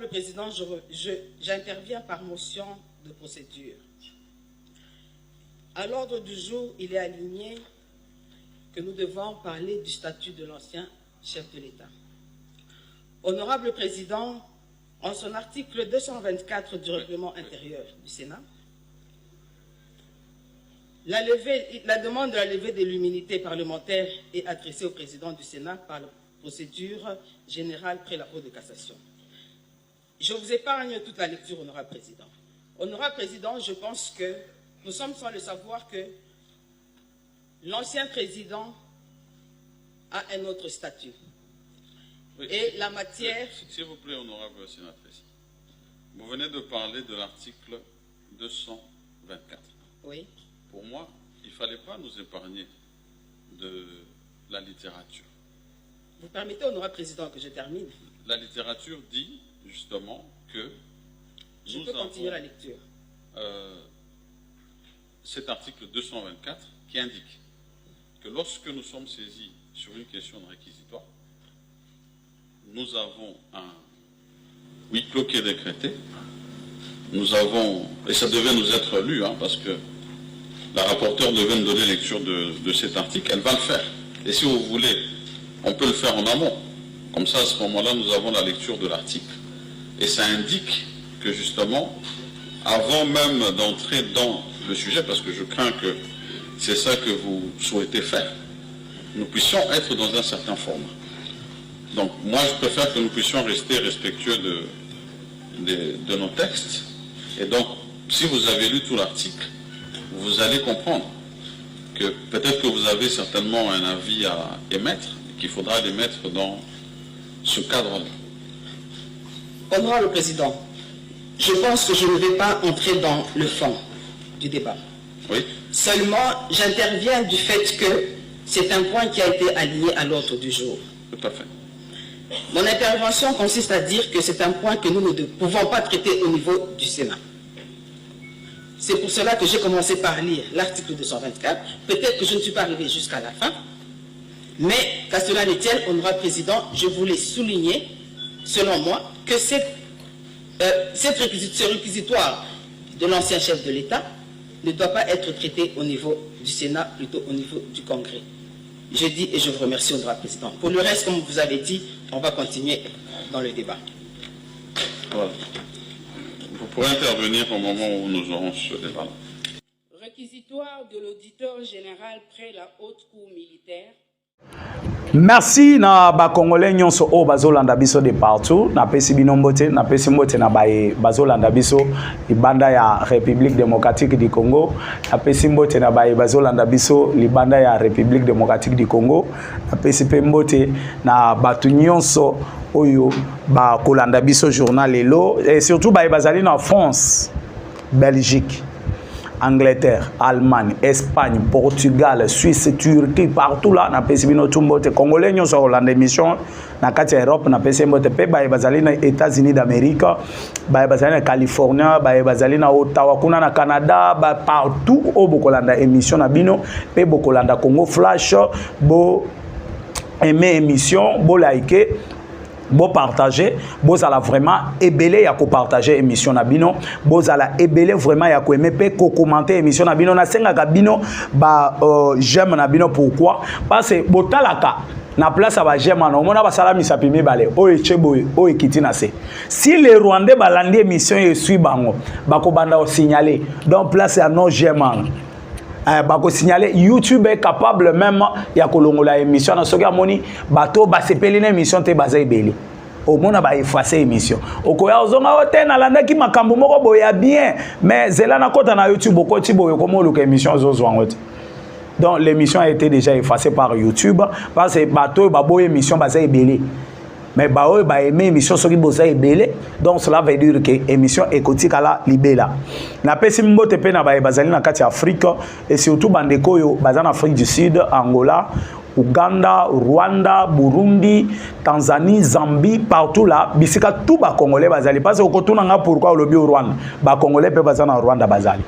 Honorable Président, j'interviens par motion de procédure. À l'ordre du jour, il est aligné que nous devons parler du statut de l'ancien chef de l'État. Honorable Président, en son article 224 du règlement intérieur du Sénat, la demande de la levée de l'immunité parlementaire est adressée au Président du Sénat par la procédure générale près la Cour de cassation. Je vous épargne toute la lecture, Honorable Président. Honorable Président, je pense que nous sommes sans le savoir que l'ancien président a un autre statut. Oui, et la matière... S'il vous plaît, honorable sénatrice, vous venez de parler de l'article 224. Oui. Pour moi, il ne fallait pas nous épargner de la littérature. Vous permettez, honorable président, que je termine? La littérature dit justement que je peux continuer la lecture. Cet article 224 qui indique que lorsque nous sommes saisis sur une question de réquisitoire, nous avons un huis clos qui est décrété. Nous avons, et ça devait nous être lu, parce que la rapporteure devait nous donner lecture de cet article, elle va le faire. Et si vous voulez, on peut le faire en amont. Comme ça, à ce moment-là, nous avons la lecture de l'article. Et ça indique que justement, avant même d'entrer dans le sujet, parce que je crains que c'est ça que vous souhaitez faire, nous puissions être dans un certain format. Donc, moi, je préfère que nous puissions rester respectueux de nos textes. Et donc, si vous avez lu tout l'article, vous allez comprendre que peut-être que vous avez certainement un avis à émettre, qu'il faudra l'émettre dans ce cadre-là. Honorable Président, je pense que je ne vais pas entrer dans le fond du débat. Oui. Seulement, j'interviens du fait que c'est un point qui a été aligné à l'ordre du jour. Tout à fait. Mon intervention consiste à dire que c'est un point que nous ne pouvons pas traiter au niveau du Sénat. C'est pour cela que j'ai commencé par lire l'article 224. Peut-être que je ne suis pas arrivé jusqu'à la fin, mais qu'à cela ne tienne, honorable président, je voulais souligner, selon moi, que ce réquisitoire de l'ancien chef de l'État ne doit pas être traité au niveau du Sénat, plutôt au niveau du Congrès. Je dis et je vous remercie, honorable président. Pour le reste, comme vous avez dit, on va continuer dans le débat. Voilà. Vous pourrez intervenir au moment où nous aurons ce débat. Réquisitoire de l'auditeur général près la haute cour militaire. Merci na ba Congolais nyonso o bazolanda biso de partout na pesi binombote na pesi mbote na bae bazolanda biso libanda ya République démocratique du Congo na pesi mbote na bae bazolanda biso libanda ya République démocratique du Congo na pesi pe mbote na batu nyonso oyo ba kolanda biso journal lelo et surtout bae bazali na France, Belgique, Angleterre, Allemagne, Espagne, Portugal, Suisse, Turquie, partout là, na pesibino tumbote Congolais nyonso Hollande émission na kati ya Europe na pesimote pe ba bazali na États-Unis d'Amérique, ba bazali na Californie, ba bazali na Ottawa kuna na Canada, ba partout au bokolanda émission na bino pe bokolanda Congo Flash, bo aimer émission, bo liker, bo partager, bo ala vraiment ébélé ya ko partager émission na bino, bo ala ébélé vraiment ya ko aimer pe ko commenter émission na bino na senga ka bino ba j'aime na bino. Pourquoi? Parce que botalaka na place ba j'aime na mona ba sala misapi mibale o echebo o ekiti na se. Si les Rwandais balandi émission et suit bango ba ko banda o signaler donc place ya non j'aime bako signaler YouTube est capable même ya kolongola émission na soki amoni bato ba sepeli na émission te baza ebeli au mona ba effacer émission okoya ozonga ote na landa ki makambo moko boya bien mais zela na kota na YouTube okoti boyo komo luka émission zozwa ngote. Donc l'émission a été déjà effacée par YouTube parce que bato ba boye émission baza ebeli mais bah eux bah aimer émission sur qui bossa est belé donc cela veut dire que émission écotique à la libéla na pesi mbote pe na ba bazali na kati Afrique et surtout bandeko yo bazan Afrique du Sud, Angola, Ouganda, Rwanda, Burundi, Tanzanie, Zambie, partout là bisika tout ba congolais bazali parce que okotuna nga pourquoi le bio Rwanda ba congolais pe bazana Rwanda bazali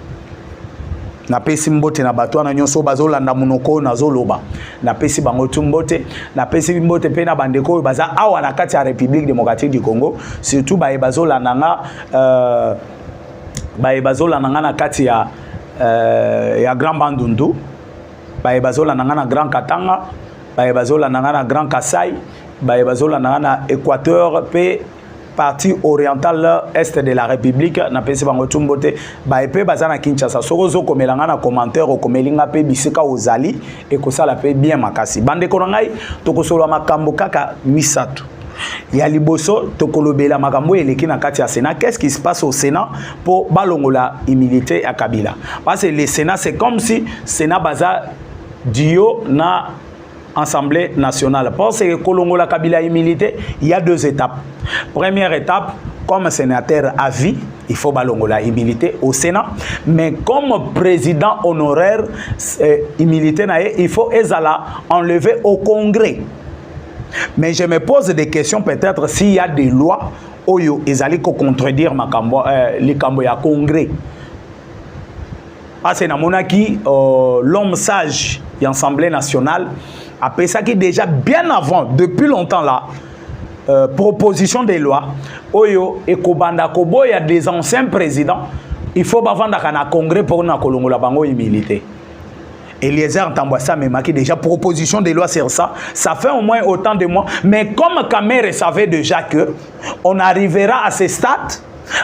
na pesi mbote na bato na nyonso bazolanda munoko na zoloba na pesi bango tumbote na pesi mbote pe na bandeko baza awa na kati ya République démocratique du Congo surtout ba bazola nanga na kati ya Grand Bandundu ba bazola nanga na Grand Katanga ba bazola nanga na Grand Kasai ba bazola nanga na Équateur pe partie orientale est de la République na pesi bango tumbote ba epe bazana Kinshasa sokozo komelanga na commentaire okomelinga pe bisika ozali et ko sala pe bien makasi bande ko ngai tokosolo makambo kaka misatu ya liboso tokolobela makambo eleki na kati ya Sénat. Qu'est-ce qui se passe au Sénat pour balongola humilité à Kabila? Parce que le Sénat c'est comme si Sénat baza dio na Assemblée nationale. Parce que Kolongola Kabila humilité, il y a deux étapes. Première étape, comme sénateur à vie, il faut balongola humilité au Sénat. Mais comme président honoraire, humilité, il faut enlever au Congrès. Mais je me pose des questions peut-être s'il y a des lois où ils allaient contredire les cambo ya Congrès. Parce que l'homme sage de l'Assemblée nationale après ça qui déjà bien avant, depuis longtemps là, proposition des lois, Oyo et Kobanda Kobo, il y a des anciens présidents, il faut vendre un congrès pour na Kolongola Bango humilité. Eliezer Tambouassa même qui déjà proposition des lois sur ça, ça fait au moins autant de mois. Mais comme Kamere savait déjà que on arrivera à ce stade,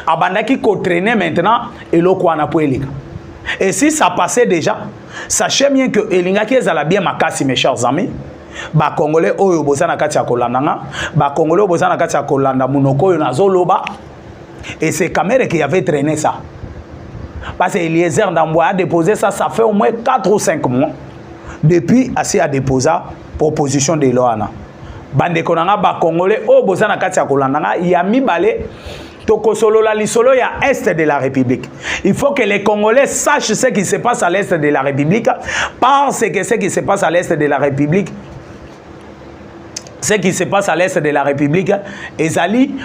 Abandaki ko traîner maintenant et l'Okwana Pouelika. Et si ça passait déjà, sachez bien que Elinga qui est à la bien makasi mes chers amis, ba Congolais oyo bozana kati ya kolanda, ba Congolais bozana kati ya kolanda munoko yo nazoloba, et c'est Kamere qui avait traîné ça. Parce que Eliezer Ndamboa a déposé ça, ça fait au moins 4 ou 5 mois depuis assez à déposer proposition de loi. Bande konanga ba Congolais oyo bozana kati ya kolanda, ya mibale Tokosolo la lisolo ya est de la République. Il faut que les Congolais sachent ce qui se passe à l'est de la République, parce que ce qui se passe à l'est de la République, ce qui se passe à l'est de la République, ezali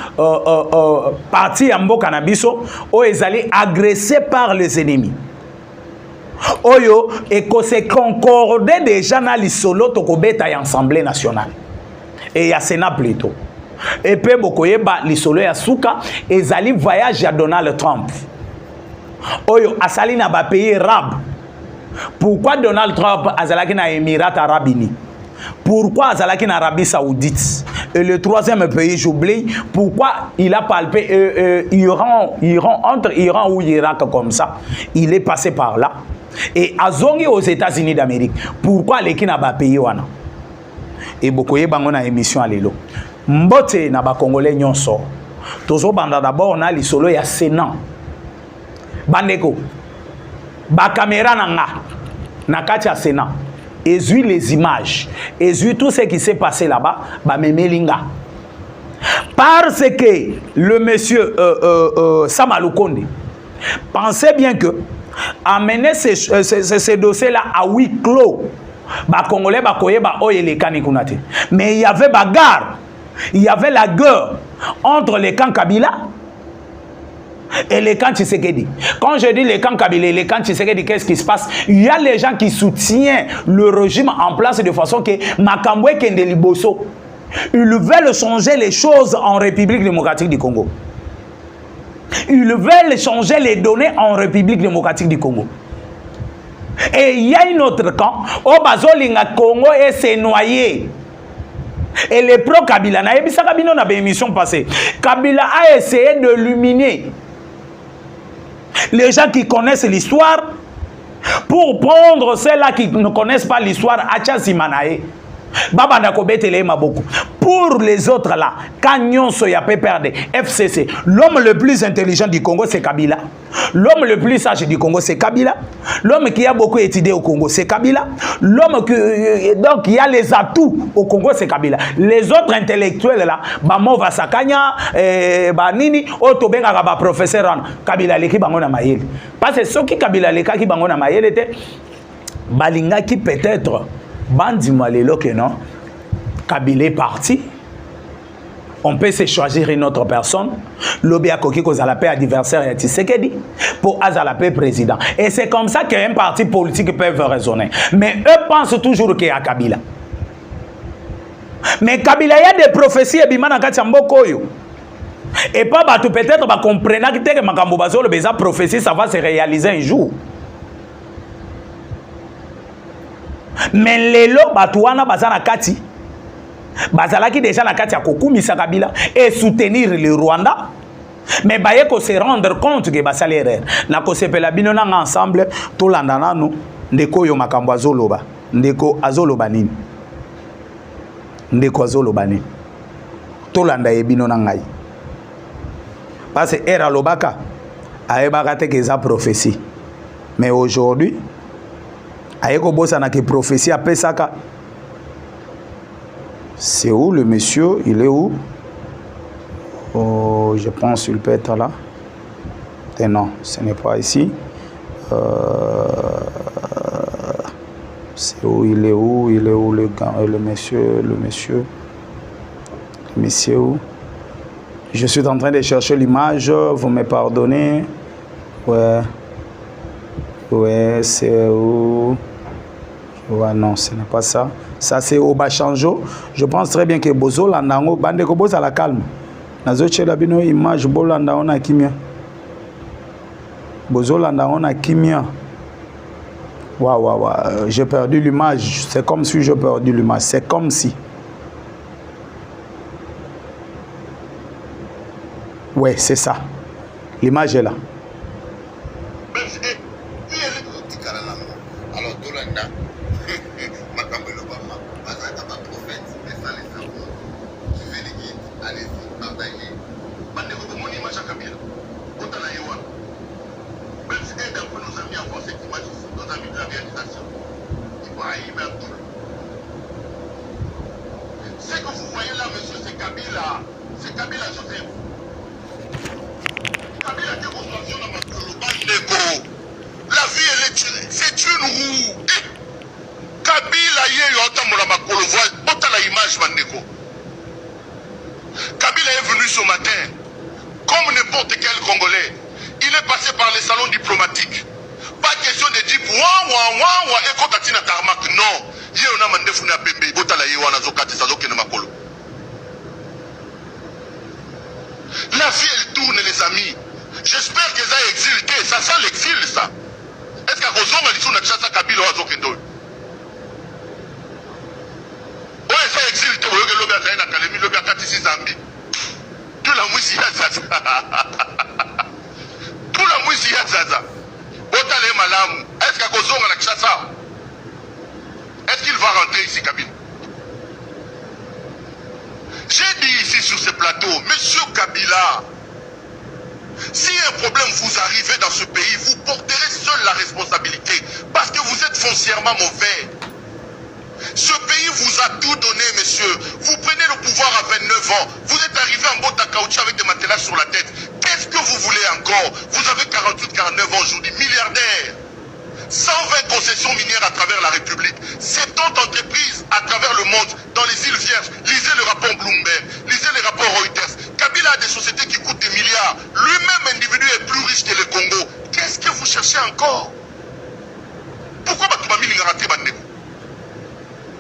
parti ambo cannabiso, ou ezali agressé par les ennemis. Oyo et que se concordé déjà na lisolo tokobeta ya Assemblée nationale et ya Sénat plutôt. Et puis bokoyeba lisolo ya suka ezali voyage à Donald Trump. Oyo asali na ba pays arabe. Pourquoi Donald Trump azalaki na Émirats Arabes Unis? Pourquoi azalaki na Arabie Saoudite? Et le troisième pays, j'oublie, pourquoi il a palpé Iran, entre Iran ou Irak comme ça? Il est passé par là. Et azongi aux États-Unis d'Amérique. Pourquoi les na ba pays wana? Et bokoyeba ngona émission alelo. Mbote na ba Congolais nyonso tozo banda d'abord na lisolo ya Sénat bandeko ba caméra na kati ya Sénat ezui les images ezui tout ce qui s'est passé là-bas ba memelinga parce que le monsieur Samalukonde pensait bien que amener ce dossier là à huis clos ba Congolais ba koyeba oyelekani kunate mais il y avait bagarre. Il y avait la guerre entre les camps Kabila et les camps Tshisekedi. Quand je dis les camps Kabila et les camps Tshisekedi, qu'est-ce qui se passe? Il y a les gens qui soutiennent le régime en place de façon que Makambwe Kende Liboso, ils veulent changer les choses en République démocratique du Congo. Ils veulent changer les données en République démocratique du Congo. Et il y a un autre camp, Obazolinga Congo et s'est noyé. Et les pro-Kabila, na émission passée, Kabila a essayé de luminer les gens qui connaissent l'histoire pour prendre ceux-là qui ne connaissent pas l'histoire à Tchassimanae. Pour les autres là, quand Soya perdre FCC, l'homme le plus intelligent du Congo c'est Kabila. L'homme le plus sage du Congo c'est Kabila. L'homme qui a beaucoup étudié au Congo c'est Kabila. L'homme qui donc il y a les atouts au Congo c'est Kabila. Les autres intellectuels là, Bamova Sakanya, Banini, Otobenga ba professeur Kabila leki bango na mayele. Parce que ceux qui Kabila leka ki bango na mayele était balinga qui peut-être Bandi Malelo que non, Kabila est parti. on peut se choisir une autre personne. Lobby a coquille cause à la paix adversaire et Tshisekedi pour à la paix président. Et c'est comme ça qu'un parti politique peut raisonner. Mais eux pensent toujours qu'il y a Kabila. Mais Kabila, il y a des prophéties et bimana katiambokoyo. Et pas bah, peut-être bah, comprendre que Makambo Bazolo beza prophétie ça va se réaliser un jour. Mais les lots batouana bazana kati bazalaki déjà na kati ya kokumisa Kabila et soutenir le Rwanda. Mais baye ko se rendre compte que basali erreur. Na ko sepela bino na ensemble to landana no ndeko yo Makambo azoloba. Ndeko azoloba nini? Ndeko azoloba nini? To landa ebino na ngai. Parce que era lobaka aebaka te que ça prophétie. Mais aujourd'hui aeko bossa na que prophétie a pesaka. C'est où le monsieur? Il est où? Oh, je pense qu'il peut être là. Et non, ce n'est pas ici. C'est où? Il est où? Il est où le gars, le monsieur? Le monsieur où? Je suis en train de chercher l'image, vous me pardonnez. Ouais, c'est où? Ouais, non, ce n'est pas ça. Ça, c'est au Bachanjo. Je pense très bien que Bozo Landango, Bande Koboz à la calme. Nazo Chelabino, image, Bolandaon a Kimia. Bozo Landaon a Kimia. Waouh, j'ai perdu l'image. C'est comme si j'ai perdu l'image. C'est comme si. Ouais, c'est ça. L'image est là. Alors, Dolanda, ce que vous voyez là, monsieur, c'est Kabila. C'est Kabila Joseph. Kabila qui construction dans ma Bandeko. La vie, elle est c'est une roue. Kabila y est dans ma Makolo. Voilà la image, Bandeko. Kabila est venu ce matin, comme n'importe quel Congolais. Il est passé par les salons diplomatiques. Pas question de dire et quand tu as tarmac, non. Il y a un mandé funa bébé, botala yewana zokati sazoke na makolo. La vie elle tourne les amis. J'espère que ça a exilté, ça sent l'exil ça. Est-ce qu'à Kozonga l'issue n'a chassa Kabila wa zokendo? Ouais, ça exilté, vous voyez que l'obé a traîné à Kalemi, l'obé a katisi Zambi. Tout la mouissi ya zaza. Tout la mouissi ya zaza. Botala ye malamu. Est-ce qu'à Kozonga n'a chassa? Est-ce qu'il va rentrer ici, Kabila? J'ai dit ici sur ce plateau, monsieur Kabila, si un problème vous arrive dans ce pays, vous porterez seul la responsabilité parce que vous êtes foncièrement mauvais. Ce pays vous a tout donné, monsieur. Vous prenez le pouvoir à 29 ans. Vous êtes arrivé en botte à caoutchouc avec des matelas sur la tête. Qu'est-ce que vous voulez encore? Vous avez 48, 49 ans aujourd'hui, milliardaire. 120 concessions minières à travers la République, 70 entreprises à travers le monde, dans les îles Vierges. Lisez le rapport Bloomberg, lisez les rapports Reuters. Kabila a des sociétés qui coûtent des milliards. Lui-même, individu, est plus riche que le Congo. Qu'est-ce que vous cherchez encore? Pourquoi Batoumami Lingarate Bandeko?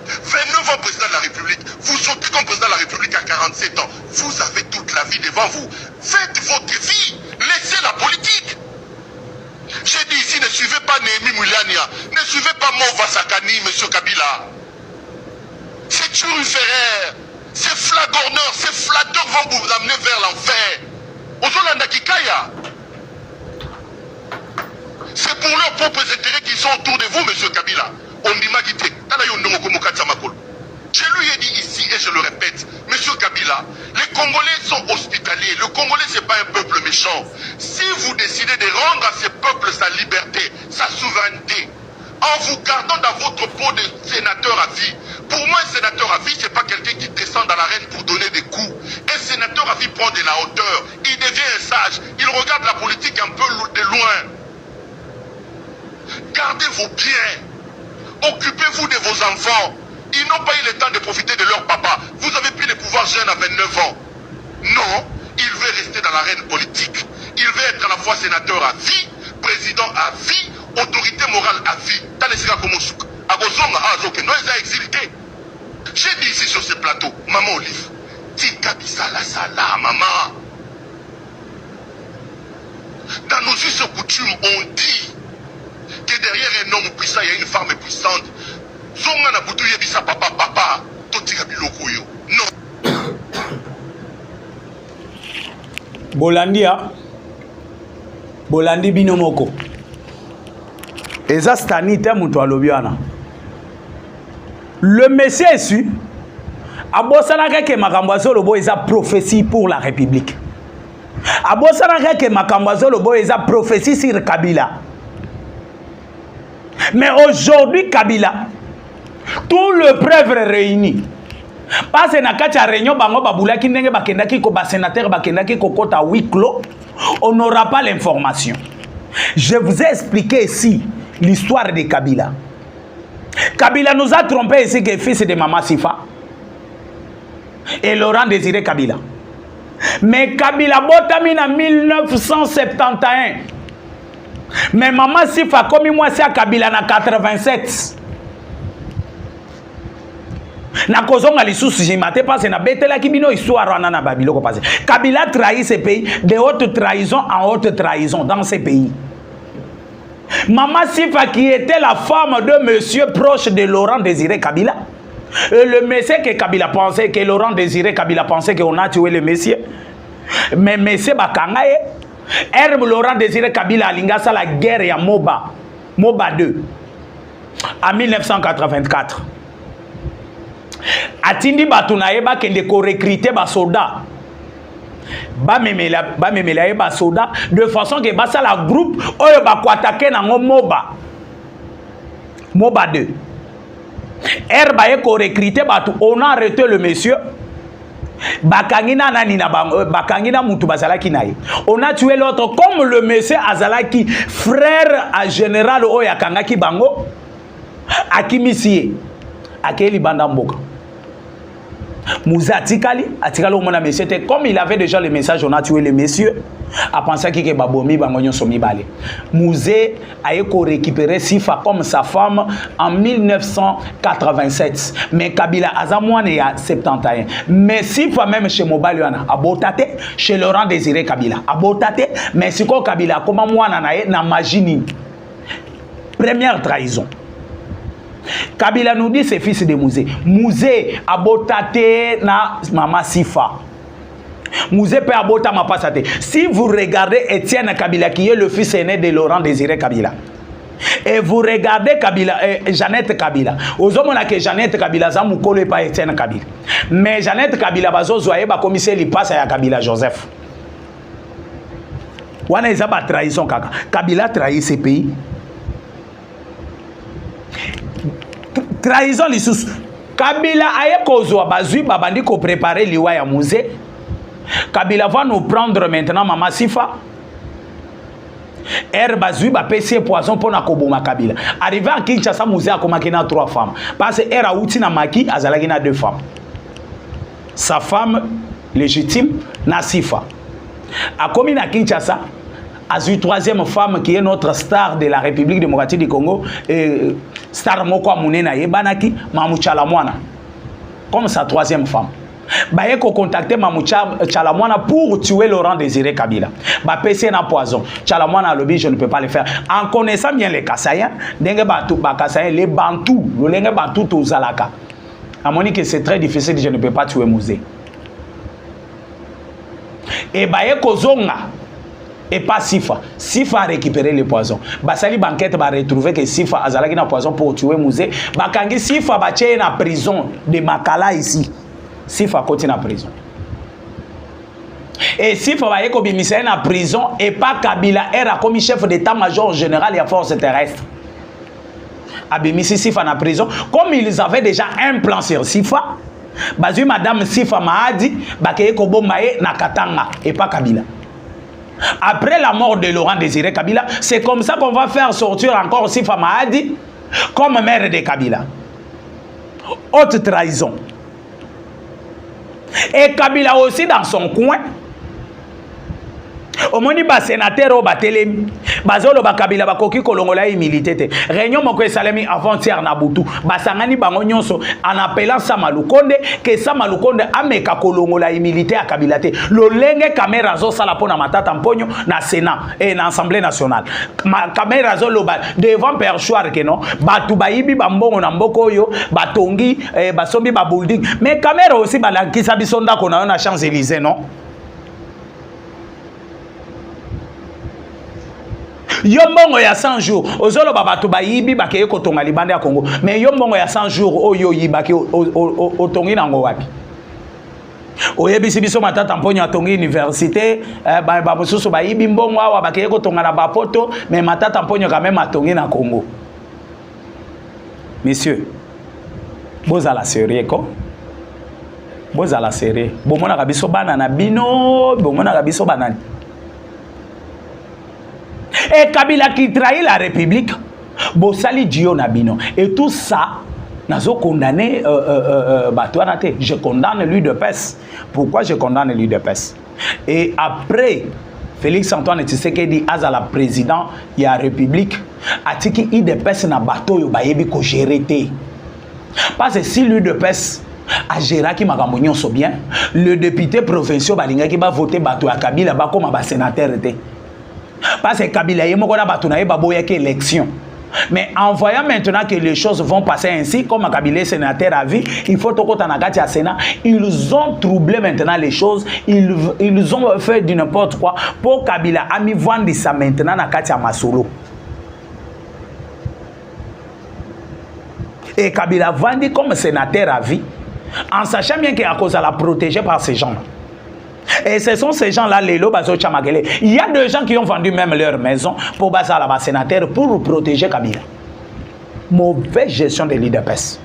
29 ans président de la République, vous sortez comme président de la République à 47 ans. Vous avez toute la vie devant vous. Faites votre vie, laissez la politique. J'ai dit ici, ne suivez pas Néhémie Moulania, ne suivez pas Mova Sakani, monsieur Kabila. C'est turiféraire, c'est flagorneur, ces flatteurs vont vous amener vers l'enfer. Ozolanda Kikaya. C'est pour leurs propres intérêts qui sont autour de vous, monsieur Kabila. Je lui ai dit ici et je le répète, monsieur Kabila, les Congolais sont hospitaliers. Le Congolais, ce n'est pas un peuple méchant. Si vous décidez de rendre à ces peuples sa liberté, sa souveraineté, en vous gardant dans votre peau de sénateur à vie, pour moi, un sénateur à vie, ce n'est pas quelqu'un qui descend dans l'arène pour donner des coups. Un sénateur à vie prend de la hauteur, il devient un sage, il regarde la politique un peu de loin. Gardez vos biens, occupez-vous de vos enfants. Ils n'ont pas eu le temps de profiter de leur papa. Vous avez pris le pouvoir jeune à 29 ans. Non, il veut rester dans l'arène politique. Il veut être à la fois sénateur à vie, président à vie, autorité morale à vie. J'ai dit ici sur ce plateau, maman Olive, tika bisala sala, maman. Dans nos us et coutumes, on dit que derrière un homme puissant, il y a une femme puissante. Zonga na butu yebisa papa, papa, totika biloko yo. Non. Bolandia, Bolandi binomoko. Eza stanite mutu alobiana. Le Messie su abosanaka ke makambo azolobo eza prophétie pour la République. Abosanaka ke makambo azolobo eza prophétie sur Kabila. Mais aujourd'hui Kabila, tout le preuve réuni. Parce que na kati ya réunion bango babulaki ndenge bakendaki ko ba sénateur bakendaki ko kota huis clos, on n'aura pas l'information. Je vous ai expliqué ici l'histoire de Kabila. Kabila nous a trompé ici que fils de Maman Sifa et Laurent Désiré Kabila. Mais Kabila botami en 1971. Mais Maman Sifa comme moi c'est à Kabila en 87. Na kozonga lisusu jimate parce na betela kibino histoire wana na babilo ko passé. Kabila trahit ce pays de haute trahison en haute trahison dans ce pays. Maman Sifa qui était la femme de monsieur proche de Laurent Désiré Kabila. Et le monsieur que Kabila pensait, que Laurent Désiré Kabila pensait qu'on a tué le monsieur. Mais monsieur Bakangaye, Herbe Laurent Désiré Kabila a lingasa la guerre à Moba 2 en 1984. Atindi batunaye ba kende ko recruter ba soldat. Ba memela ba soldat de façon que ba ça la groupe oyo ba ko attaquer nango Moba 2. Herba e ko recruter batu, on a arrêté le monsieur. Bakangina nani na bakangina mutu bazalaki naye. On a tué l'autre comme le monsieur azalaki frère à général oyo akangaki bango akimisie akeli banda mboka. Mouza atikali au mona monsieur comme il avait déjà le message on a tué le monsieur a pensé que babomi bangonyo somi balé. Mouzé a récupéré Sifa comme sa femme en 1987 mais Kabila azamouane il y a 71 mais Sifa même chez Mobaliana a botate chez Laurent Désiré Kabila a botate mais si ko Kabila comme mwana na magini première trahison. Kabila nous dit c'est fils de Mouzé. Mouzé a botate na Maman Sifa. Mouzé peut abota ma passate. Si vous regardez Étienne Kabila qui est le fils aîné de Laurent Désiré Kabila. Et vous regardez Kabila, Jeannette Kabila. Aux hommes que Jeannette Kabila ça ne colle pas Étienne Kabila. Mais Jeannette Kabila bazo zoye ba commissaire li passe à Kabila Joseph. Wana eza ba trahison kaka. Kabila trahit ce pays. Trahison lisusu. Kabila aye kozwa bazui babandi ko préparer liwa ya Mouzé. Kabila va nous prendre maintenant Maman Sifa. Bazui ba pesi poison pour na koboma Kabila. Arrivé à Kinshasa Mouzé a komaki na 3 femmes. Parce que a outi na maki azalaki na 2 femmes. Sa femme légitime na Sifa. A komi na Kinshasa a eu 3e femme qui est notre star de la République démocratique du Congo, star moko amunena yebanaki Mamou Tchalamwana comme sa 3e femme. Baye ko contacter Mamou Tchalamwana pour tuer Laurent Désiré Kabila. Ba pesi na poison. Tchalamwana a lobby je ne peux pas le faire. En connaissant bien les Kassaïens, denge batu ba Kassaïens les Bantous, le lenge Bantou to Zalaka. A moni que c'est très difficile, je ne peux pas tuer Mouzé. Et baye ko zonga et pas Sifa. Sifa a récupéré le poison. Basali banquette va retrouver que Sifa a zalaki na poison pour tuer Mouzé. Bakangi Sifa va tuer na prison de Makala ici. Sifa continue en prison. Et Sifa va yeko bimisa na prison et pas Kabila era comme chef d'état-major général et à force terrestre. Abimisi Sifa na prison comme ils avaient déjà un plan sur Sifa. Bazui madame Sifa Mahadi bakayeko bombaye na Katanga et pas Kabila. Après la mort de Laurent Désiré Kabila, c'est comme ça qu'on va faire sortir encore Sifa Mahadi comme maire de Kabila. Haute trahison. Et Kabila aussi dans son coin. Omoni ba sénateur au batelemi bazolo ba Kabila bakoki kolongola humilité. Réunion moko esalemi avant-hier na butu basangani bango nyonso en appelant Sama Lukonde que Sama Lukonde ameka kolongola humilité à Kabila te. Lolenge caméra zo sala pona matata mponyo na Sénat et na Assemblée nationale. Caméra zo loba devant perchoir que non batu bayibi bambongo na mboko yo batongi basombi ba building mais caméra aussi balakisa bisonda kona na Champs-Élysées non. Yombongo ya 100 jours ozolo babatu bayibi bakeye kotonga libanda ya Congo mais yombongo ya 100 jours oyo yibaki otongi nango wapi oyebisi biso matata mponyo atongi université ba mususu bayibi mbongo awa bakeye kotonga na bapoto mais matata mponyo quand même atongi na Congo. Messieurs bozala sérieux ko bozala sérieux bomona ka biso bana na bino bomona ka biso banani. Et Kabila qui trahit la République, Bossali Dio Nabino. Et tout ça, nazo condamné je condamne lui de peste. Pourquoi je condamne lui de peste? Et après, Félix Antoine Tshisekedi azala président de la République, atiki i de peste na bateau yo bayebi ko gérer. Parce que si lui de peste a géré qui makambo nyonso bien, le député provincial balinga qui va voter bateau à Kabila ba comme ba sénateur té. Parce que Kabila y moko na bato na yeba boya ke élection. Mais en voyant maintenant que les choses vont passer ainsi, comme Kabila sénateur a vu, il faut que Tanagati à Sénat, ils ont troublé maintenant les choses, ils ont fait du n'importe quoi pour Kabila a mis vendre ça maintenant na Katia Masolo. Et Kabila vendu comme sénateur à vie, en sachant bien qu'il y a cause à la protéger par ces gens. Et ce sont ces gens-là, les Lobazo Chamagele. Il y a des gens qui ont vendu même leur maison pour passer à la sénateur pour protéger Kabila. Mauvaise gestion de l'IDPS.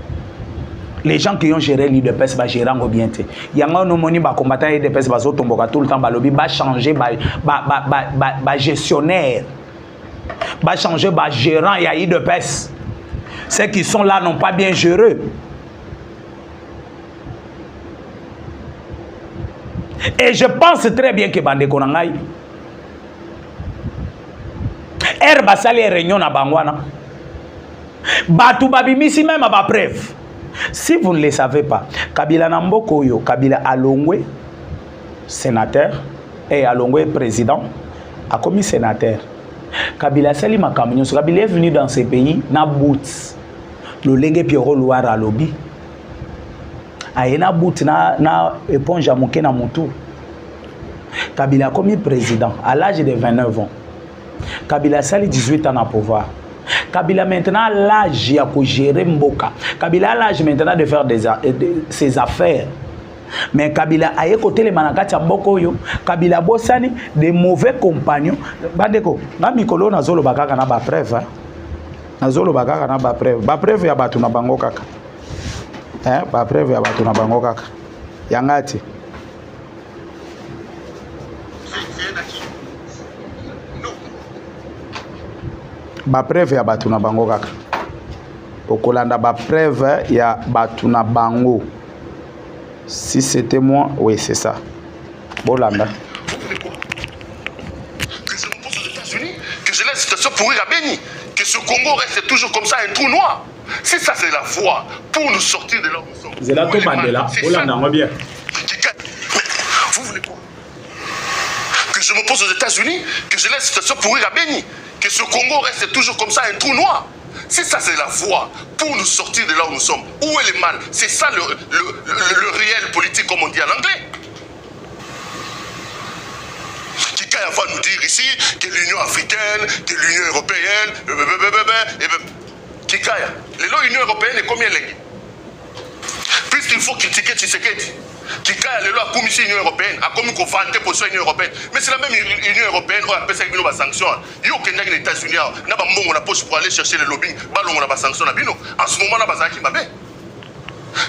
Les gens qui ont géré l'IDPS va gérer en bien. Il y a un homonyme qui combattant l'IDPS va tomber tout le temps, va changer, va gestionnaire, va changer, va gérant. Il y a l'IDPS. Ceux qui sont là n'ont pas bien géré. Et je pense très bien que Bande Konangai Basali réunion na Bangwana Batu babimisi même à preuve. Si vous ne le savez pas, Kabila Namboko yo, Kabila Alongwe sénateur et Alongwe président a commis sénateur. Kabila Sali Makamnyo, Kabila est venu dans ces pays na boots. Le Lenge Piero Loire à lobby. Aena bout na éponge à moké na mutu. Kabila comme président à l'âge de 29 ans. Kabila sali 18 ans à pouvoir. Kabila maintenant l'âge à gérer Mboka. Kabila l'âge maintenant de faire ses affaires. Mais Kabila a écouté les manakati à Mboko yo. Kabila bossani des mauvais compagnons. Bandeko, na mikolo na zolo bakaka na ba preuve. Na zolo bakaka na ba preuve. Ba preuve ya batu na bango kaka. Ba preuve ya batu na bango kaka. Yangati. Ba preuve ya batu na bango kaka. Okolanda ba preuve ya batu na bango. Si c'était moi, oui, c'est ça. Bolanda. Que je me pose aux États-Unis, que je laisse cette situation pourrir à Béni, que ce Congo reste toujours comme ça, un trou noir. Si ça, c'est la voie pour nous sortir de là où nous sommes. Zelato Mandela, Bolanda, on va bien. Vous voulez quoi? Que je me pose aux États-Unis, que je laisse cette situation pourrir à Béni, que ce Congo reste toujours comme ça, un trou noir. Si ça c'est la voie pour nous sortir de là où nous sommes, où est le mal? C'est ça le réel politique comme on dit en anglais. Quelqu'un va nous dire ici que l'Union africaine, que l'Union européenne, Kikaya, l'Union européenne est combien l'année? Puisqu'il faut critiquer Tshisekedi. Kikaya, la Commission Union européenne a commis qu'on vantait pour l'Union européenne. Mais c'est la même Union européenne qui a appelé ça une sanction. Il y a aucun des États-Unis, on a poche pour aller chercher le lobbying, on a sanction. En ce moment, on a qui m'a fait.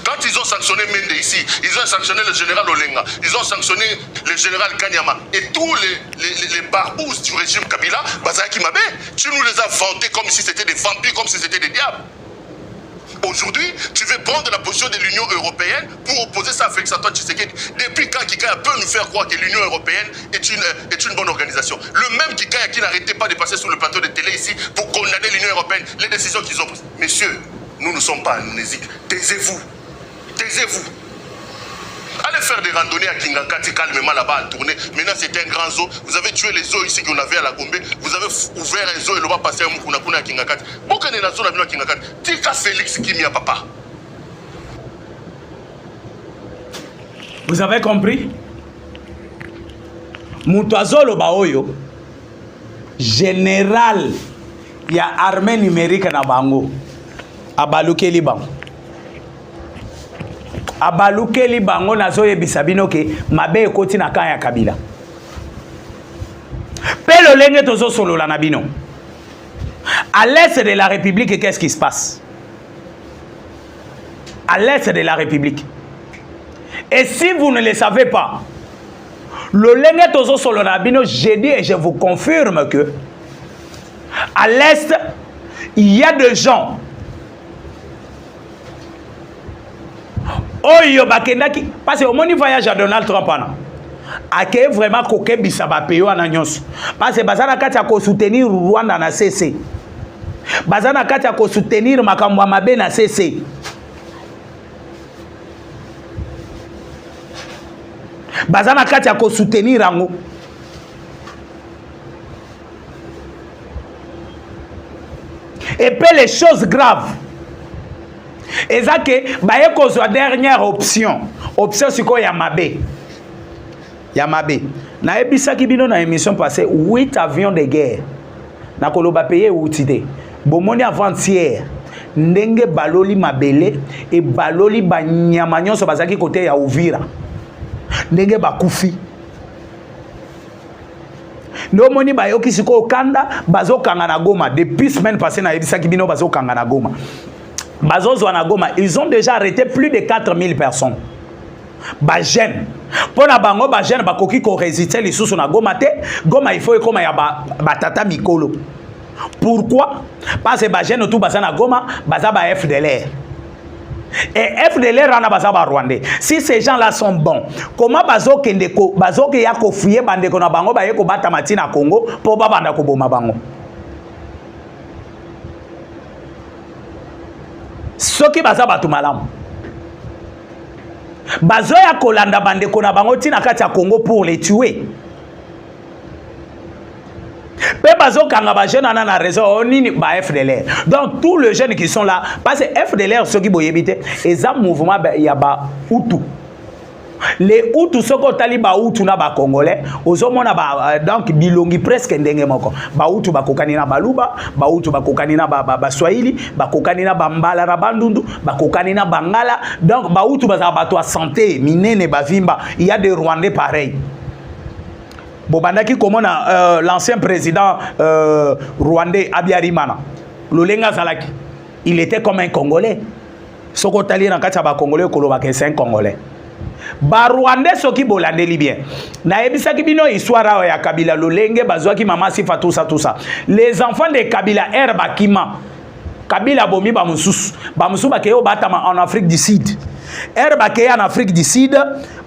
Quand ils ont sanctionné Mende ici, ils ont sanctionné le général Olenga, ils ont sanctionné le général Kanyama et tous les barbouzes du régime Kabila, qui m'a fait. Tu nous les as vantés comme si c'était des vampires, comme si c'était des diables. Aujourd'hui, tu veux prendre la position de l'Union européenne pour opposer ça à Félix Antoine Tshisekedi. Depuis quand Kikaya peut nous faire croire que l'Union européenne est une bonne organisation? Le même Kikaya qui n'arrêtait pas de passer sur le plateau de télé ici pour condamner l'Union européenne, les décisions qu'ils ont prises. Messieurs, nous ne sommes pas amnésiques. Taisez-vous. Taisez-vous. Allez faire des randonnées à Kingakati calmement là-bas à tourner. Maintenant, c'était un grand zoo. Vous avez tué les zoos ici qu'on avait à la Gombe. Vous avez ouvert un zoo et l'on va passer à Moukouna à Kingakati. Pourquoi n'est pas à Kingakati? Tika Félix qui m'a papa. Vous avez compris? Moutouazolo Baoyo, général, il y a armée numérique na bango. Abaluke Liban. Abalukeli bango nazo yebisa bino ke mabe ekoti na kan ya Kabila. Pelo lenge tozo solola na bino. À l'est de la République, qu'est-ce qui se passe? À l'est de la République. Et si vous ne le savez pas, le lenge tozo solola na bino, j'ai dit et je vous confirme que à l'est, il y a des gens Oyo bakendaki parce que au moni voyage à Donald Trump ana ake vraiment koke bisaba peyo ana nyonso parce que bazana kati ya ko soutenir Rwanda na CC bazana kati ya ko soutenir makambo mabe na CC bazana kati ya ko soutenir ango et puis les choses graves. Et ça que baye kozwa dernière option siko ya mabe na ebisaki bino na émission passée 8 avions de guerre na koloba payer outité bomoni avant-hier ndenge baloli mabele et baloli banyama nyonso bazaki côté ya Uvira ndenge bakufi no moni bayoki siko okanda bazokanga na Goma depuis semaine passée na ebisaki bino bazokanga na Goma. Bazozo na Goma, ils ont déjà arrêté plus de 4000 personnes. Bajen. Pour na bango bajen bakoki ko résister les sous na Goma te, Goma il faut comme ya batata mikolo. Pourquoi? Parce que bajen tout basa na Goma, basa ba FDLR. Et FDLR rana basa ba Rwandais. Si ces gens-là sont bons, comment bazo kendeko, bazo ke ya ko fuye bande ko na bango ba yeko bata matina Congo pour ba banda ko boma bango. Soki baza batu malamu bazo ya kolanda bande kona bango tina kati ya Congo pour les tuer pe bazo kanga ba jeune ana na raison nini ba FDLR. Donc tous les jeunes qui sont là parce que FDLR soki boyebite eza mouvement ya ba Hutu. Les Hutu soko taliba Hutu na ba Congolais ozomona ba donc bilongi presque ndenge moko ba Hutu bakokani na baluba ba Hutu bakokani na ba Swahili bakokani na bambala na bandundu bakokani na bangala donc ba Hutu baza bato à santé minene bavimba il y a des Rwandais pareils. Bobandaki komona l'ancien président rwandais Abiyarimana Lolenga Zalaki il était comme un Congolais soko tali na kati ba Congolais koloba que c'est un Congolais. Ba Rwandais soki bolandeli bien na ebisaki bino histoire ya Kabila lolenge bazwaki mama sifa tout ça les enfants de Kabila Bakima Kabila bomi ba mususu bakeo batama en Afrique du Sud bakeye en Afrique du Sud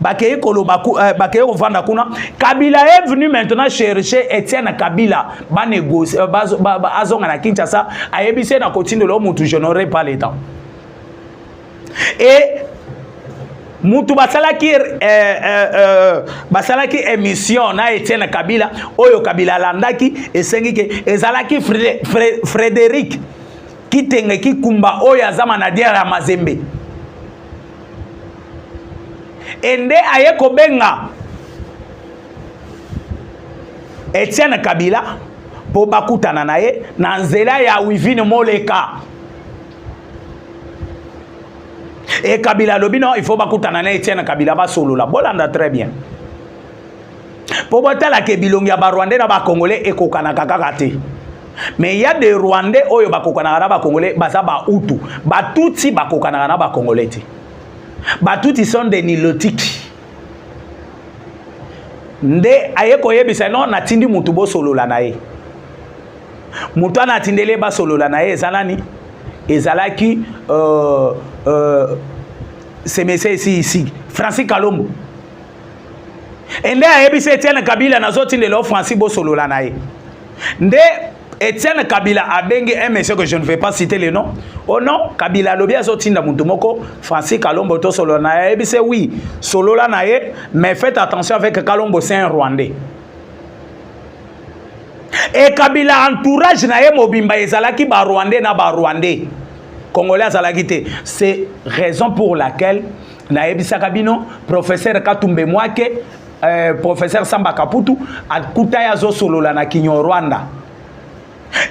bakeye kolobaku bakeye vanda kuna Kabila est venu maintenant chercher Etienne Kabila ba négocier azonga na Kinshasa ayebise na continue lo mutu je n'aurai pas le temps et mutu basalaki émission na Etienne Kabila oyo Kabila landaki esengi ke ezalaki Frédéric Kitenge Kikumba oyo azama na diara Mazembe ende aye kobenga Etienne Kabila po bakutana na ye na nzela ya Wivine Moleka. Et Kabila Lobino, il faut bakutana na Etienne Kabila ba solo la bolanda très bien. Pour botala ke bilongi ba Rwandais na ba Congolais e kokana kaka te. Mais il y a des Rwandais oyo ba kokana na ba Congolais baza ba Hutu. Ba Tutsi ba kokana na ba Congolais te. Ba Tutsi sont des nilotiques. Nde aye koyebisa non na tindi mutu bo solo la na ye. Mutu na tindele ba solo la na ye ezalani ezalaki c'est monsieur ici Francis Kalombo ende ayebisa Etienne Kabila nazotindela Francis bosolola na ye nde Etienne Kabila a bengi un monsieur que je ne vais pas citer le nom. Oh non, Kabila lobi azotinda mutu moko Francis Kalombo to solo na ye bise oui, solo la na ye, mais faites attention avec Kalombo, c'est un Rwandais. Et Kabila entourage na ye mobimba ezalaki ba Rwandais na ba Rwandais. Congolais azalaki te. C'est raison pour laquelle na yebisa kabino professeur Katumbe Mwake professeur Samba Kaputu akuta ya zo solo la na Kinyo Rwanda.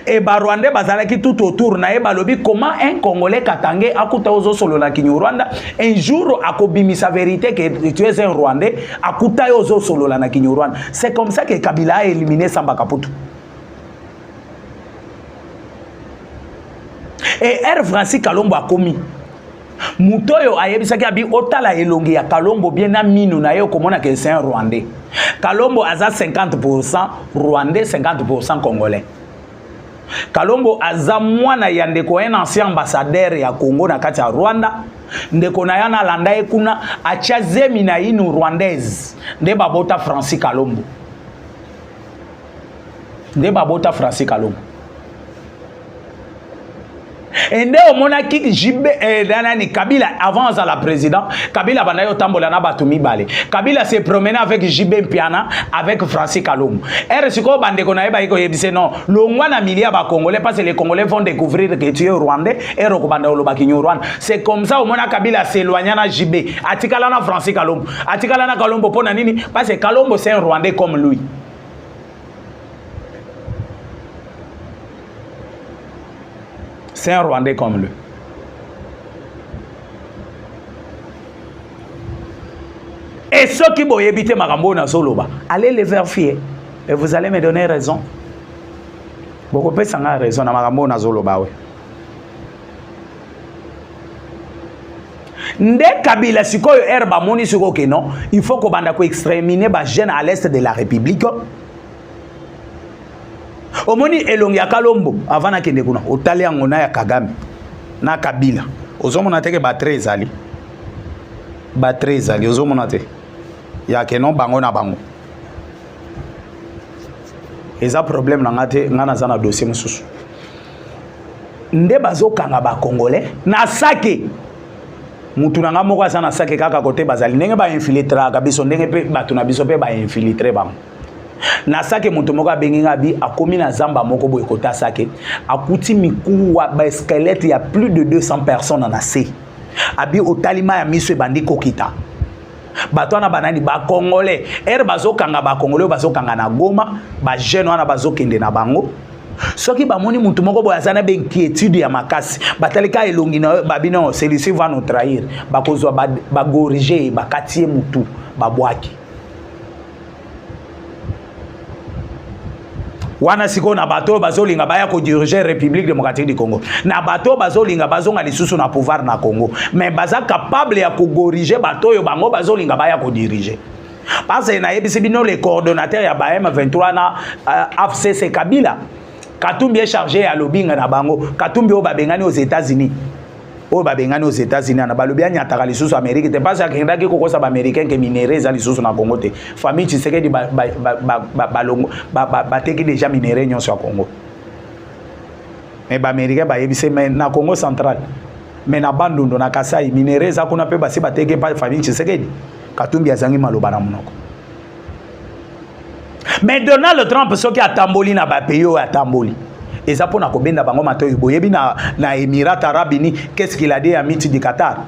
Et ba Rwandais bazalaki tout autour na ye balobi comment un Congolais katangé akuta ozo solo la Kinyo Rwanda un jour akobimi sa vérité que tu es un Rwandais akuta ozo solo la na Kinyo Rwanda. C'est comme ça que Kabila a éliminé Samba Kaputu. Et R. Francis Kalombo a commis. Mutoyo ayebisaki abi otala elongi ya Kalombo bien na minu na yo komona que c'est un Rwandais. Kalombo aza 50% Rwandais, 50% Congolais. Kalombo aza mwana ya ndeko un ancien ambassadeur ya Congo na kati ya Rwanda. Ndeko na yana landa ekuna acha zemi na inu rwandaise. Nde babota Francis Kalombo. Nde babota Francis Kalombo. Et nde omona ki jibe danani Kabila avant à la président Kabila banayo tambola na batu mibale Kabila s'est promené avec Jibe Mpiana avec Francis Kalombo siko bande ko na yeba iko yebise non longwa na milia ba Congolais parce que les Congolais vont découvrir que tu es Rwandais ko banda lo bakinyo Rwanda c'est comme ça omona Kabila s'éloigna na Jibe atikala na Francis Kalombo atikala na Kalombo pona nini parce que Kalombo c'est un Rwandais comme lui. C'est un Rwandais comme lui. Et ceux qui vont éviter Marambo na Zoloba, allez les vérifier et vous allez me donner raison. Beaucoup de gens ont raison na Marambo na Zoloba. Nde Kabila sikoyo herba moni siko ke non, il faut qu'on banda ko exterminer ba jeune à l'est de la République. Omoni elongi ya Kalombo avant na kende kuna otali yango na ya Kagame na Kabila ozomona teke ba 13 ali ozomona te ya kenon bango na bango eza problème na ngate ngana za na dossier mususu nde bazokanga ba Congolais na sake mutu na ngamoko asa na sake kaka kote bazali ndenge ba infiltrer kabiso ndenge pe batu na biso pe ba infiltrer bango na sake mutu moko abenginga bi akomi na zamba moko boye kota sake akuti mikuwa ba squelette ya plus de 200 personnes na se abi otalima ya miso bandi kokita batwana banani ba Congolais bazokanga ba Congolais bazokanga na Goma ba jeune wana bazokende na bango soki bamoni mutu moko boye azana be inquiétude ya makasi batalika elongi na babino celui-ci va nous trahir bakozwa ba gorger bakatie mutu babwaki wana siko na bato bazolinga baya ko diriger République démocratique du Congo na bato bazolinga bazonga lisusu na pouvoir na Congo mais baza capable ya ko diriger bato yo bango bazolinga baya ko diriger parce que na yebisi bino les coordonnateurs ya ba M23 na AFC Kabila Katumbi est chargé à lobbying na bango Katumbi o babengani aux États-Unis o babengani aux États-Unis na balobi anyataka lisusu Amérique te parce que kendaki kokosa ba américain ke minéraux za lisusu na Congo te famille Tshisekedi ba teki déjà minéraux nyonso ya Congo mais ba américain ba yebise mais na Congo central mais na Bandundu na Kasai minéraux za kuna pe basi ba teki pa famille Tshisekedi Katumbi azangi maloba na munoko mais Donald Trump soki atamboli na ba pays o atamboli et ça pour na kobenda bango matoyo boyebi na Émirats Arabes Unis qu'est-ce qu'il a dit à Miti du Qatar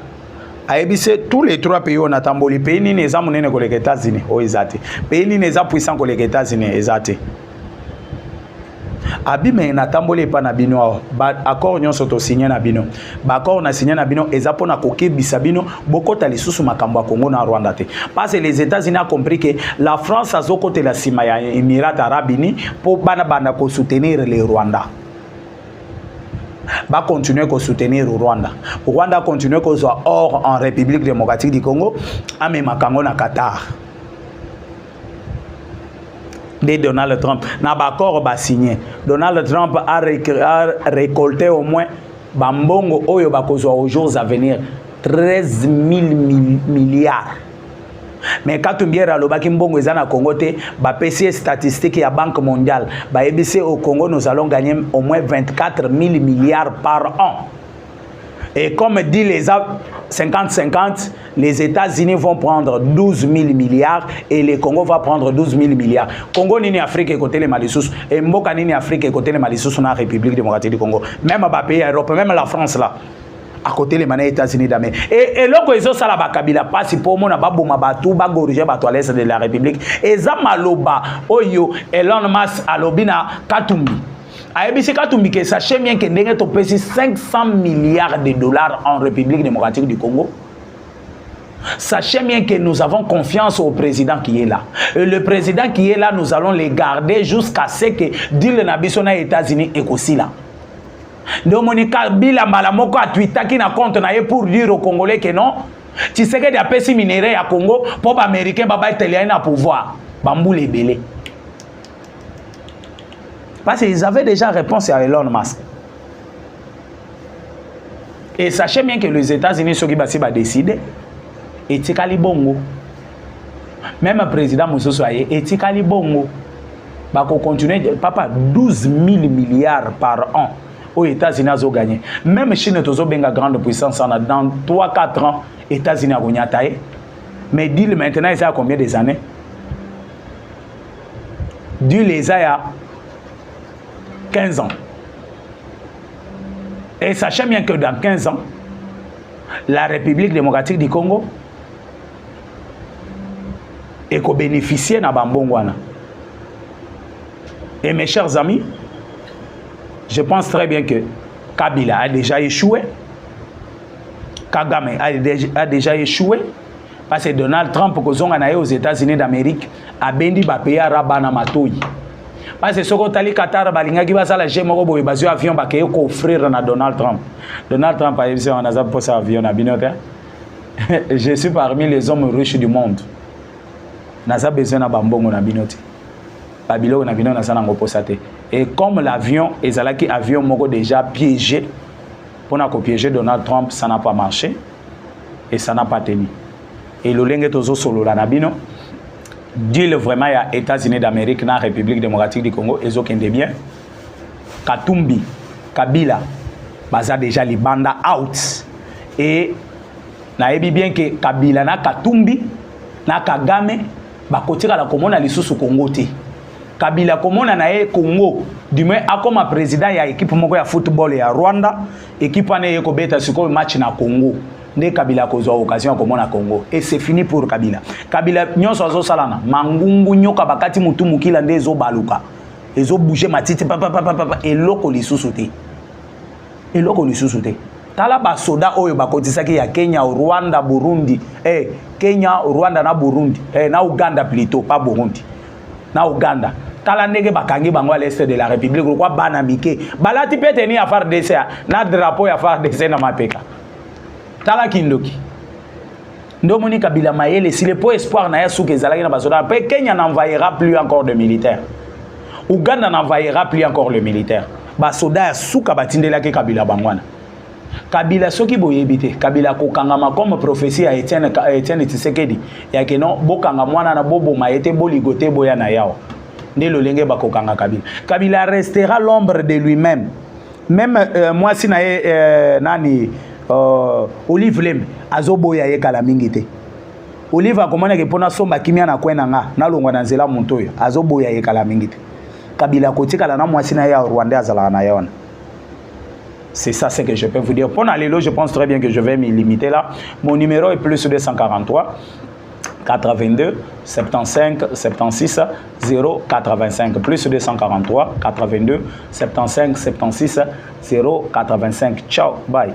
aebise tous les trois pays on atamboli pays ni neza munene ko les États-Unis o ezate pays ni neza puissant ko les États-Unis ezate abime na tamboli pa na bino ba accord nyonso to signé na bino ba accord na signé na bino eza pona kokebisa bino bokota lisusu makambo ya Congo na Rwanda te parce que les États-Unis a compris que la France a zokote la sima ya Émirats Arabes Unis pour bana ko soutenir les Rwanda va continuer à soutenir le Rwanda. Le Rwanda continue à soit hors en République démocratique du Congo, à même à Qatar. De Donald Trump n'a pas encore signé. Donald Trump a récolté au moins bambongo oyo bakozwa aux jours à venir 13 000 milliards. Mais quand tu viens à l'Obaki Mbongo et na Congo, les statistiques de la Banque mondiale, au Congo, nous allons gagner au moins 24 000 milliards par an. Et comme dit les 50-50, les États-Unis vont prendre 12 000 milliards et le Congo va prendre 12 000 milliards. Congo nini Afrique et côté les Malissous et Mboka nini Afrique et côté les Malissous dans la République démocratique du Congo. Même à pays Europe, même la France là. À côté les manées États-Unis d'Amérique. Et là que ils ont ça la Kabila pas si pour mon ababoma batou bagorige bato à l'est de la République. Et zamaloba oyo Elon Musk alobina Katumbi. Aebisi Katumbi que sachez bien que ndenge to pesi 500 milliards de dollars en République démocratique du Congo. Sachez bien que nous avons confiance au président qui est là. Et le président qui est là, nous allons les garder jusqu'à ce que deal nabiso na États-Unis et aussi là. Donc, Monica Bila Malamoko a tweeté qui n'a compte pour dire aux Congolais que non. Tu sais que des apécis minéraux à Congo, pour les Américains, les Italiens à pouvoir. Bambou les belés. Parce qu'ils avaient déjà réponse à Elon Musk. Et sachez bien que les États-Unis, ceux qui vont décider, et Tikali Bongo. Même le président Moussa Soye, et Tikali Bongo. Va continuer, papa, 12 000 milliards par an. Aux États-Unis, ils ont gagné. Même Chine est une grande puissance. Dans 3-4 ans, les États-Unis ont gagné. Mais dis-le maintenant, il y a combien des années? Dis-le, il y a 15 ans. Et sachez bien que dans 15 ans, la République démocratique du Congo est bénéficier de Bambongwana. Et mes chers amis, je pense très bien que Kabila a déjà échoué. Kagame a déjà échoué. Parce que Donald Trump, aux États-Unis d'Amérique, a bendi pays Rabana Matoyi. Parce que ce que tu Qatar, balinga qui va ça la gémoro boy basé avion ba ke ko offrir na Donald Trump. Donald Trump a dit on a za pour ça avion na binote. Je suis parmi les hommes riches du monde. Na za besoin na bambongo na binote. Babilo na binote na ça na ngoposate. Et comme l'avion, ezalaki avion moko déjà piégé pour na piéger Donald Trump, ça n'a pas marché et ça n'a pas tenu. Et le lenge tozo solo la nabino dit vraiment il y a États-Unis d'Amérique na République démocratique du Congo et aucun des biens. Katumbi, Kabila, baza déjà les banda out et na ebi bien que Kabila na Katumbi na Kagame ba kotira la komona lisusu Congo te. Kabila komona na Congo du moins a comme président ya équipe moko ya football ya Rwanda équipe ane yeko beta siko match na Congo ne Kabila kozwa occasion komona Congo et c'est fini pour Kabila. Kabila nyonso azo salana mangungu nyoka bakati mutu mukila ndezo baluka ezo bouger matiti papa eloko lisusu te eloko lisusu te tala ba soda oyo bakotisaki ya Kenya Rwanda Burundi Kenya Rwanda na Burundi na Uganda plutôt pas Burundi na Uganda tala ndenge bakangi bango à l'est de la République quoi bana mike balati pete ni affaire DC na drapeau ya affaire DC na mapeka tala kindoki ndo moni Kabila mayele si le po espoir na yasu ke zalaki na basoda pe Kenya n'envahira plus encore de militaires Uganda n'envahira plus encore le militaire basoda ya suka batindela ke Kabila bangwana Kabila soki boyebite Kabila kokangama comme prophétie à Etienne Tshisekedi ya ke non bokanga mwana na bobo maete boligote boya na yao ne lo lenge bakokanga Kabila. Kabila restera l'ombre de lui-même. Même moi si na nani Olive Lem azoboya ye kala mingite. Olive akomana ke pona somba kimia na kwena nga na longwa na nzela montoyo azoboya ye kala mingite. Kabila kotikala na moi si na ya Rwanda azala na yona. C'est ça ce que je peux vous dire. Pour aller là, je pense très bien que je vais m'y limiter là. Mon numéro est plus 243 82 75 76 085 plus 243 82 75 76 085. Ciao, bye.